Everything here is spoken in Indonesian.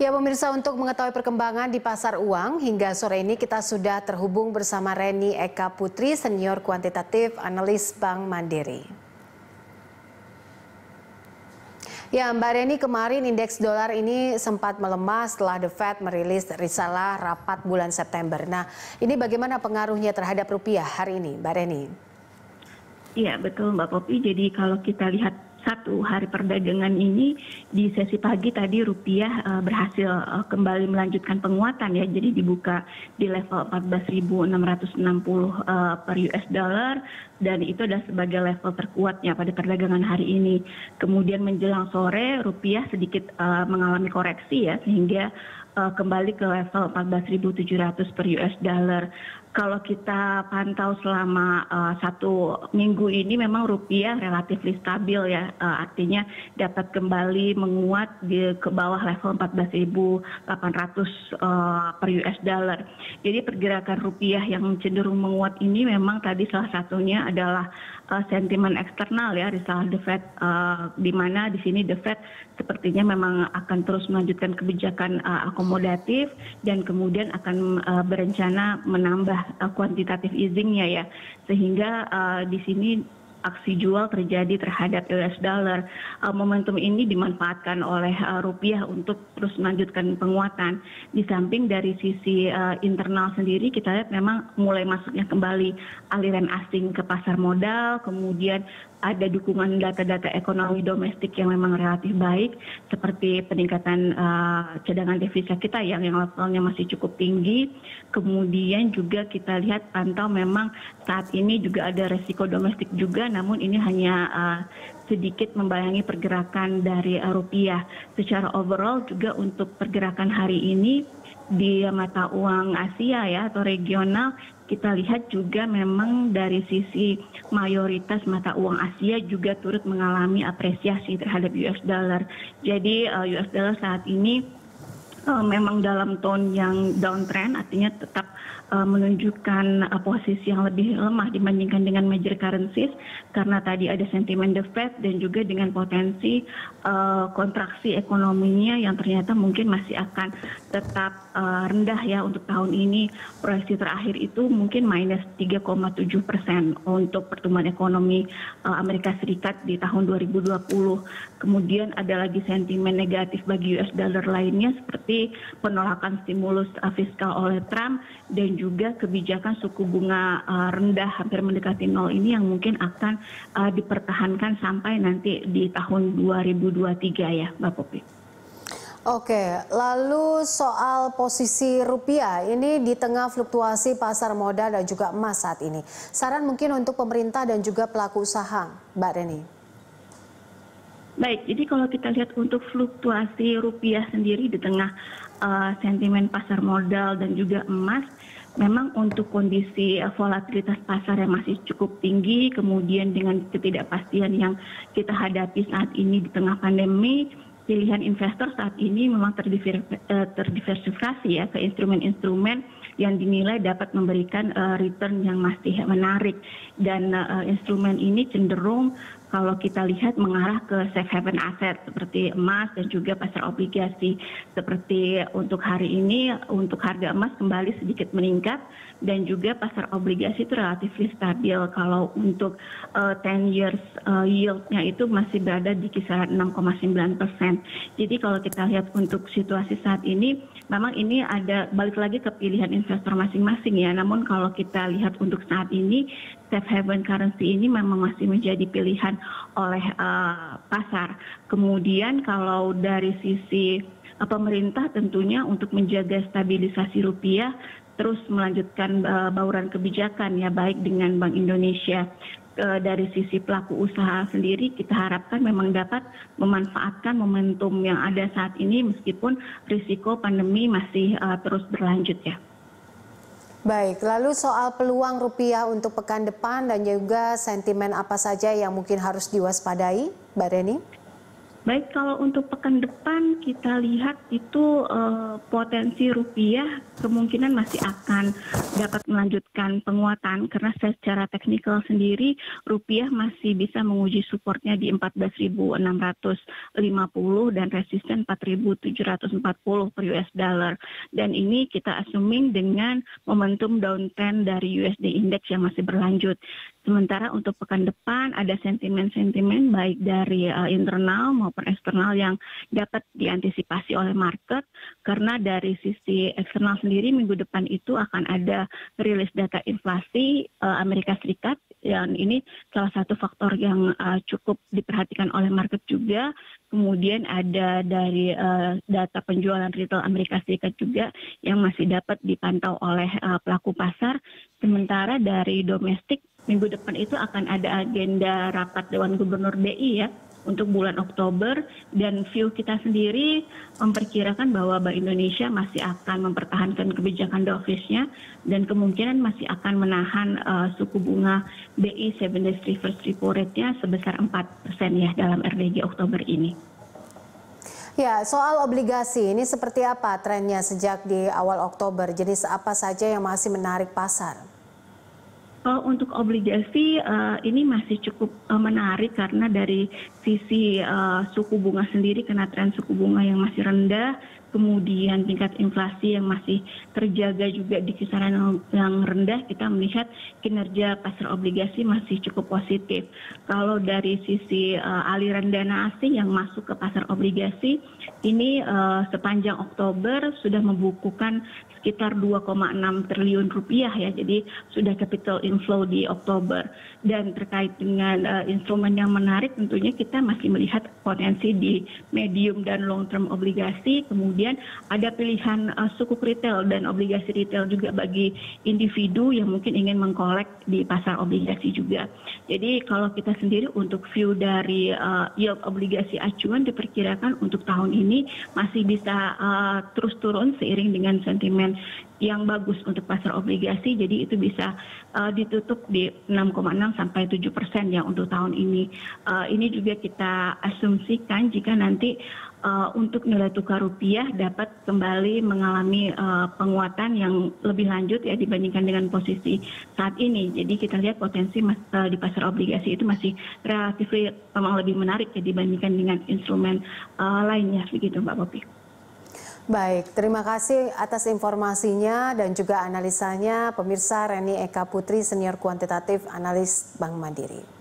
Ya pemirsa, untuk mengetahui perkembangan di pasar uang hingga sore ini kita sudah terhubung bersama Reni Eka Putri, senior kuantitatif analis Bank Mandiri. Ya Mbak Reni, kemarin indeks dolar ini sempat melemah setelah The Fed merilis risalah rapat bulan September. Nah, ini bagaimana pengaruhnya terhadap rupiah hari ini, Mbak Reni? Iya betul Mbak Popi, jadi kalau kita lihat satu hari perdagangan ini di sesi pagi tadi rupiah berhasil kembali melanjutkan penguatan ya, jadi dibuka di level 14.660 per US dollar dan itu adalah sebagai level terkuatnya pada perdagangan hari ini. Kemudian menjelang sore rupiah sedikit mengalami koreksi ya, sehingga kembali ke level 14.700 per US dollar. Kalau kita pantau selama satu minggu ini memang rupiah relatif stabil ya, artinya dapat kembali menguat ke bawah level 14.800 per US dollar. Jadi pergerakan rupiah yang cenderung menguat ini memang tadi salah satunya adalah sentimen eksternal ya, risalah The Fed, di mana di sini The Fed sepertinya memang akan terus melanjutkan kebijakan akomodatif dan kemudian akan berencana menambah kuantitatif easing-nya ya, sehingga di sini aksi jual terjadi terhadap US dollar. Momentum ini dimanfaatkan oleh rupiah untuk terus melanjutkan penguatan. Di samping dari sisi internal sendiri kita lihat memang mulai masuknya kembali aliran asing ke pasar modal, kemudian ada dukungan data-data ekonomi domestik yang memang relatif baik, seperti peningkatan cadangan devisa kita yang levelnya masih cukup tinggi. Kemudian juga kita lihat pantau memang saat ini juga ada resiko domestik juga, namun ini hanya sedikit membayangi pergerakan dari rupiah. Secara overall juga untuk pergerakan hari ini di mata uang Asia ya atau regional, kita lihat juga memang dari sisi mayoritas mata uang Asia juga turut mengalami apresiasi terhadap US dollar. Jadi US dollar saat ini memang dalam tone yang downtrend, artinya tetap menunjukkan posisi yang lebih lemah dibandingkan dengan major currencies, karena tadi ada sentimen The Fed dan juga dengan potensi kontraksi ekonominya yang ternyata mungkin masih akan tetap rendah ya untuk tahun ini. Proyeksi terakhir itu mungkin minus 3,7% untuk pertumbuhan ekonomi Amerika Serikat di tahun 2020. Kemudian ada lagi sentimen negatif bagi US dollar lainnya seperti penolakan stimulus fiskal oleh Trump dan juga kebijakan suku bunga rendah hampir mendekati nol ini yang mungkin akan dipertahankan sampai nanti di tahun 2023 ya Mbak Popi. Oke, lalu soal posisi rupiah ini di tengah fluktuasi pasar modal dan juga emas saat ini. Saran mungkin untuk pemerintah dan juga pelaku usaha, Mbak Reni. Baik, jadi kalau kita lihat untuk fluktuasi rupiah sendiri di tengah sentimen pasar modal dan juga emas, memang untuk kondisi volatilitas pasar yang masih cukup tinggi, kemudian dengan ketidakpastian yang kita hadapi saat ini di tengah pandemi, pilihan investor saat ini memang terdiversifikasi ya ke instrumen-instrumen yang dinilai dapat memberikan return yang masih menarik, dan instrumen ini cenderung kalau kita lihat mengarah ke safe haven aset seperti emas dan juga pasar obligasi. Seperti untuk hari ini, untuk harga emas kembali sedikit meningkat dan juga pasar obligasi itu relatif stabil. Kalau untuk 10 years yield-nya itu masih berada di kisaran 6,9%. Jadi kalau kita lihat untuk situasi saat ini, memang ini ada balik lagi ke pilihan investor masing-masing ya. Namun kalau kita lihat untuk saat ini, safe haven currency ini memang masih menjadi pilihan oleh pasar. Kemudian kalau dari sisi pemerintah tentunya untuk menjaga stabilisasi rupiah terus melanjutkan bauran kebijakan ya, baik dengan Bank Indonesia. Dari sisi pelaku usaha sendiri kita harapkan memang dapat memanfaatkan momentum yang ada saat ini meskipun risiko pandemi masih terus berlanjut ya. Baik, lalu soal peluang rupiah untuk pekan depan dan juga sentimen apa saja yang mungkin harus diwaspadai, Mbak Reni? Baik, kalau untuk pekan depan kita lihat itu potensi rupiah kemungkinan masih akan dapat melanjutkan penguatan karena secara teknikal sendiri rupiah masih bisa menguji supportnya di 14.650 dan resisten 4.740 per US dollar. Dan ini kita assuming dengan momentum downtrend dari USD index yang masih berlanjut. Sementara untuk pekan depan ada sentimen-sentimen baik dari internal maupun eksternal yang dapat diantisipasi oleh market karena dari sisi eksternal sendiri minggu depan itu akan ada rilis data inflasi Amerika Serikat dan ini salah satu faktor yang cukup diperhatikan oleh market juga. Kemudian ada dari data penjualan retail Amerika Serikat juga yang masih dapat dipantau oleh pelaku pasar. Sementara dari domestik minggu depan itu akan ada agenda rapat Dewan Gubernur BI ya untuk bulan Oktober dan view kita sendiri memperkirakan bahwa Bank Indonesia masih akan mempertahankan kebijakan dovish-nya dan kemungkinan masih akan menahan suku bunga BI 7 days reverse repo rate-nya sebesar 4% ya dalam RDG Oktober ini. Ya, soal obligasi ini seperti apa trennya sejak di awal Oktober? Jadi apa saja yang masih menarik pasar? Untuk obligasi ini masih cukup menarik karena dari sisi suku bunga sendiri karena tren suku bunga yang masih rendah, kemudian tingkat inflasi yang masih terjaga juga di kisaran yang rendah, kita melihat kinerja pasar obligasi masih cukup positif. Kalau dari sisi aliran dana asing yang masuk ke pasar obligasi, ini sepanjang Oktober sudah membukukan sekitar 2,6 triliun rupiah ya, jadi sudah capital inflow di Oktober. Dan terkait dengan instrumen yang menarik tentunya kita masih melihat potensi di medium dan long term obligasi, kemudian ada pilihan sukuk retail dan obligasi retail juga bagi individu yang mungkin ingin mengkolek di pasar obligasi juga. Jadi kalau kita sendiri untuk view dari yield obligasi acuan diperkirakan untuk tahun ini masih bisa terus turun seiring dengan sentimen yang bagus untuk pasar obligasi, jadi itu bisa ditutup di 6,6 sampai 7% ya untuk tahun ini. Ini juga kita asumsikan jika nanti untuk nilai tukar rupiah dapat kembali mengalami penguatan yang lebih lanjut ya dibandingkan dengan posisi saat ini. Jadi kita lihat potensi di pasar obligasi itu masih relatif memang lebih menarik ya dibandingkan dengan instrumen lainnya, begitu Mbak Popi. Baik, terima kasih atas informasinya dan juga analisanya pemirsa. Reni Eka Putri, Senior Kuantitatif Analis Bank Mandiri.